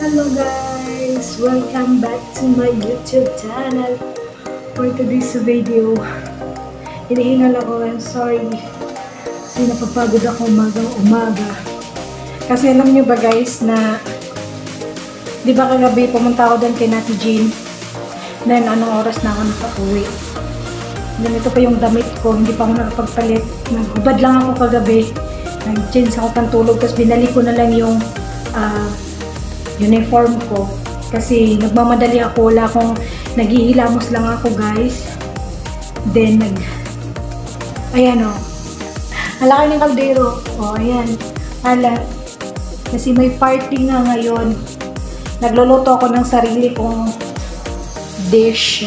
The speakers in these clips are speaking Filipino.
Hello guys! Welcome back to my YouTube channel. For today's video, hinihingal ako. I'm sorry. Kasi napapagod ako umaga. Kasi alam nyo ba guys na di ba kagabi pumunta ako doon kay Nati Jean. Then anong oras na ako nakauwi. Then ito pa yung damit ko. Hindi pa ako nakapagpalit. Naghubad lang ako kagabi. Nag-change ako pang tulog. Tapos binalik ko na lang yung uniform ko kasi nagmamadali ako, wala akong naghihilamos lang ako guys. Then ayan o, alaki ng kaldero o, ayan, alat kasi may party nga ngayon. Nagluluto ako ng sarili kong dish.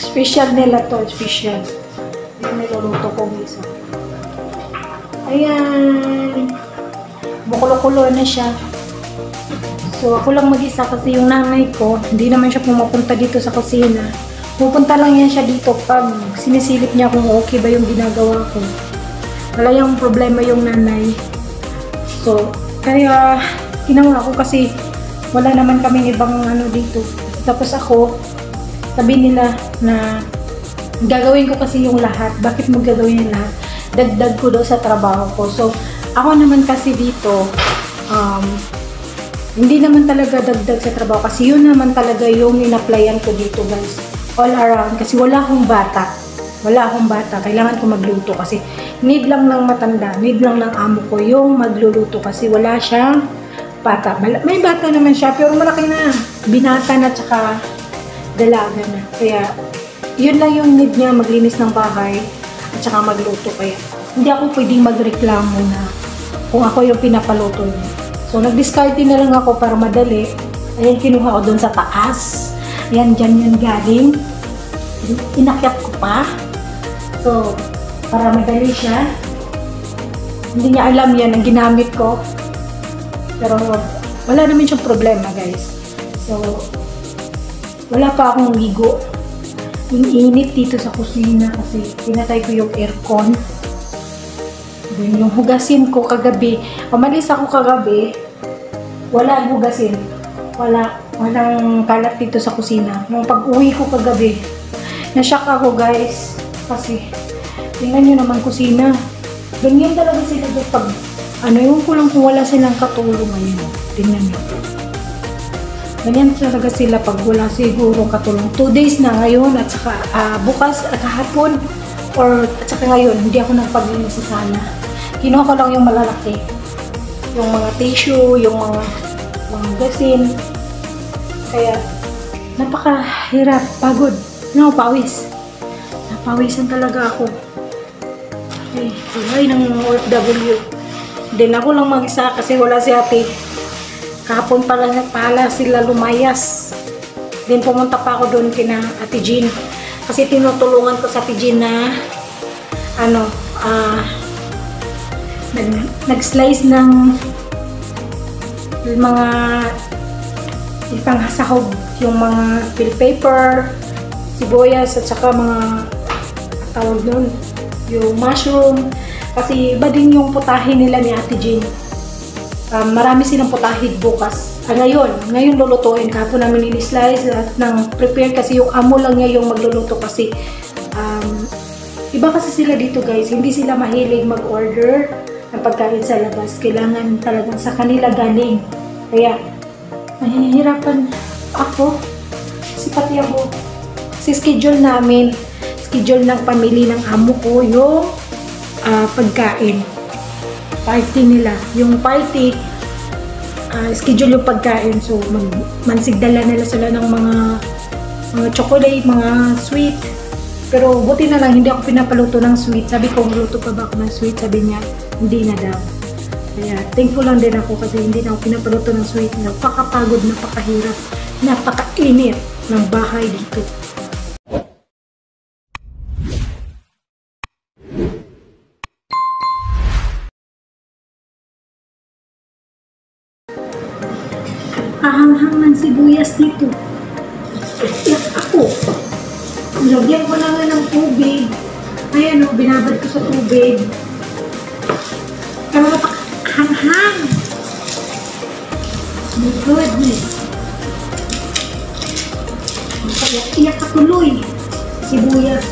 Special nila to, special yung niluluto ko guys. Ayan, bukulo-kulo na siya. So, ako lang mag-isa kasi yung nanay ko, hindi naman siya pumapunta dito sa kusina. Pupunta lang yan siya dito pag sinisilip niya kung okay ba yung ginagawa ko. Wala yung problema yung nanay. So, kaya ginawa ko kasi wala naman kaming ibang ano dito. Tapos ako, sabi nila na gagawin ko kasi yung lahat. Bakit mo gagawin yung lahat? Dagdag ko daw sa trabaho ko. So, ako naman kasi dito, hindi naman talaga dagdag sa trabaho kasi yun naman talaga yung in-applyan ko dito guys. All around. Kasi wala akong bata. Wala akong bata. Kailangan ko magluto kasi need lang ng matanda. Need lang ng amo ko yung magluluto kasi wala siyang bata. May bata naman siya pero malaki na. Binata na tsaka dalaga na. Kaya yun lang yung need niya, maglinis ng bahay at tsaka magluto. Kaya hindi ako pwedeng magreklamo na kung ako yung pinapaluto niya. So, nag-discarte na lang ako para madali. Ayan, kinuha ko doon sa taas. Ayan, dyan yun galing. Inakyat ko pa. So, para madali siya. Hindi niya alam yan ang ginamit ko. Pero, wala naman siyang problema, guys. So, wala pa akong ligo. Yung init dito sa kusina kasi pinatay ko yung aircon. Yung hugasin ko kagabi, umalis ako kagabi, wala ang hugasin. Walang kalat dito sa kusina. Yung pag-uwi ko kagabi, na-shock ako guys. Kasi, tingnan nyo naman kusina. Ganyan talaga sila doon pag, yung kulang kung wala silang katulong ngayon. Tingnan nyo. Ganyan talaga sila pag wala sigurong katulong. 2 days na ngayon at saka bukas at kahapon at saka ngayon, hindi ako nagpaglinis sa sana. Kinuha ko lang yung malalaki. Yung mga tissue, yung mga gasin. Kaya, napakahirap, pagod. Pawis. Napawisan talaga ako. Okay, buhay ng OFW. Then ako lang mag-isa kasi wala si ate. Kahapon pala sila lumayas. Then pumunta pa ako doon kina Ate Jean. Kasi tinutulungan ko sa Ate Jean na nag-slice ng mga ipanghasahog, yung mga bell pepper, sibuyas, at saka mga tawag nun, yung mushroom. Kasi iba din yung putahe nila ni Ate Jean. Marami silang putahe bukas. Ngayon lulutuin. Kahapon namin in-slice at nang prepare kasi yung amo lang niya yung magluluto kasi iba kasi sila dito guys. Hindi sila mahilig mag-order ng pagkain sa labas. Kailangan talagang sa kanila galing. Kaya, nahihirapan ako. Kasi pati ako. Kasi schedule ng pamilya ng amo ko yung pagkain. Party nila. Yung party, schedule yung pagkain. So, mansigdala nila sila ng mga chocolate, mga sweet. Pero buti na lang, hindi ako pinapaluto ng sweet. Sabi ko, luto pa ba ako ng sweet? Sabi niya, hindi na daw. Kaya, thankful lang din ako kasi hindi na ako pinapaluto ng sweet. Napakapagod, napakahirap, napakainit ng bahay dito. Hahanghang ng sibuyas dito. Ako. Lagyan ko na nga ng tubig. Ayan o, binabad ko sa tubig. Pero hanghang. goodness. Iyak ka tuloy. Sibuyas.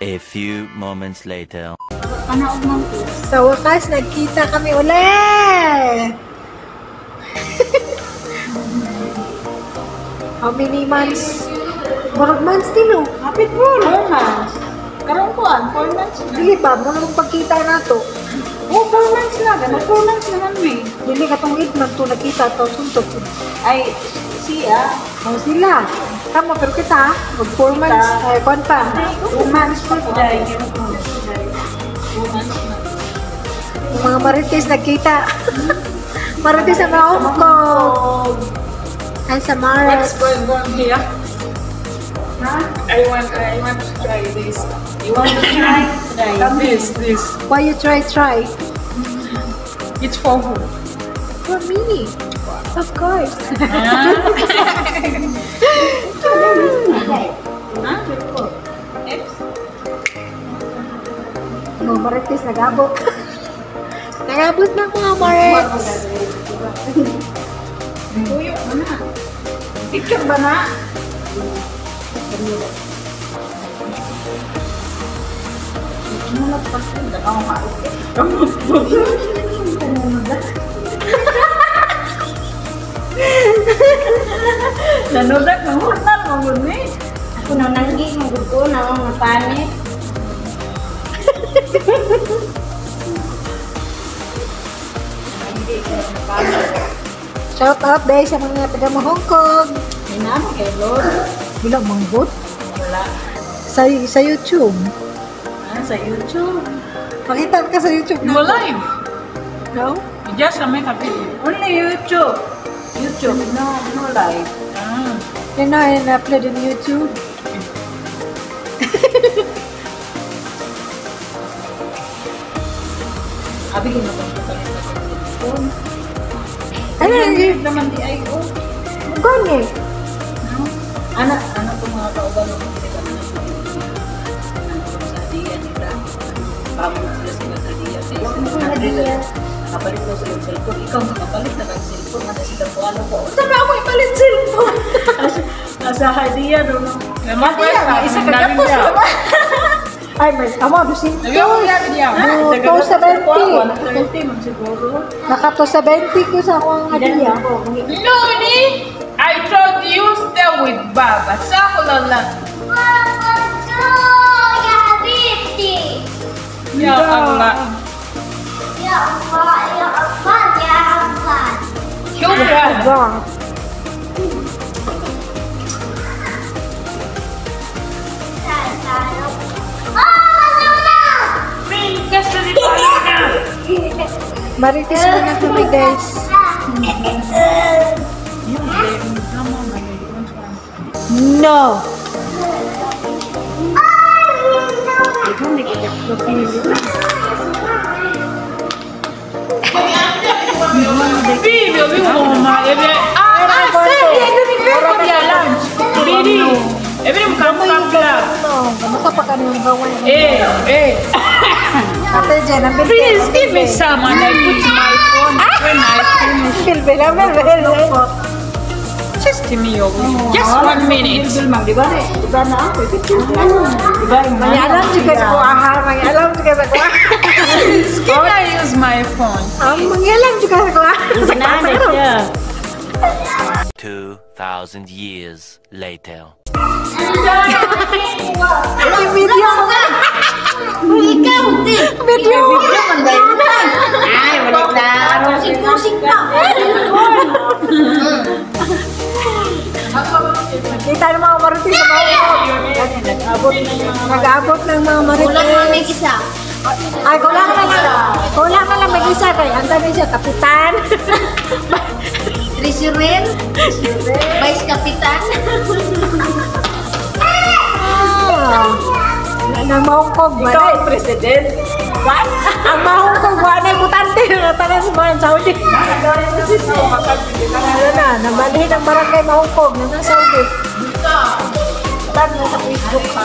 A few moments later. Sa wakas, nagkita kami ulit! How many months? Barag months din, oh. Kapit mo, 4 months. Karong kuan, 4 months na. Dili ba? Mga nung pagkita na to. Oh, 4 months na. Gano'n 4 months naman may. Dili ka tong 8 months to nakita to. Suntok. Ay, siya. Oh, sila. Tama, pero kita, mag 4 months. Ay, kwan pa. 2 months pa. 2 months na. Yung mga marites nagkita. Marites sa mga Hong Kong. Ay, sa Mars. What's going on here? Ha? I want to try this. You want to try? This. Why you try? It's for who? For me. Of course. Huh? Mga marites nag-abot. Nag-abot na mga marites. Tuyo mo na. Picture ba na? Nanudak ng hurnal mo gud ni. Ako nang nanggi, magod ko, nang mapanit. Shout out dahil sa mga taga Hong Kong. Minamo kay Lord. Bilang mangbot. Wala. Sa YouTube. Sa YouTube. Pakita ka sa YouTube No live. No? You just make a video. Only YouTube. YouTube. No live. Yan na, in-upload in YouTube. Abi ginagawa ko talaga sa cellphone. Ano Hindi naman di ay oh. Gani. Anak ko mga kauban ng kita na sa dia nila. Pamo sila sa dia. Kapalit mo sa cellphone. Ikaw makapalit na ng cellphone. Nasa sila po ano po. Sabi ako ipalit cellphone. Nasa hadiah doon. Isa ka kapos naman. Ay, may tama, dusin to. To sa 20. Nakato sa 20 ko sa akong hadiah. Loni, I told you stay with Baba. Sa ako lang. Ya Allah. Syukran. Bang. Kasi dito na. Marites mo na kami, guys. No. Video, mama. Bidi. Every kamu club. Kamusta pa kami ng gawa? Ate Jen, ang bilis. Please give me some and I put my phone when I finish. Bilbil. Just give me your just 1 minute. Mangialam juga sa kuaha. Mangialam juga sa kuaha. Can I use my phone? Mangialam juga sa kuaha. Sinanay siya. 2,000 years later. Video mo nga! Ikaw, di. Video mo! Ay, wala klaro. Musik-musik pa. Kita ng mga marites sa mahukog. Nag-abot ng mga marites. Kulang mo may isa. Ay, kulang na lang mag-isa kay anda na siya, kapitan. Treasurer. Vice Kapitan. Nang mahukog ba? Ikaw ang president? What? Ang mahukog ba? Ang butante na tanan sa mga Saudi. Ano na, nabalihin ang barangay mahukog na ng Saudi. Tag na sa Facebook pa.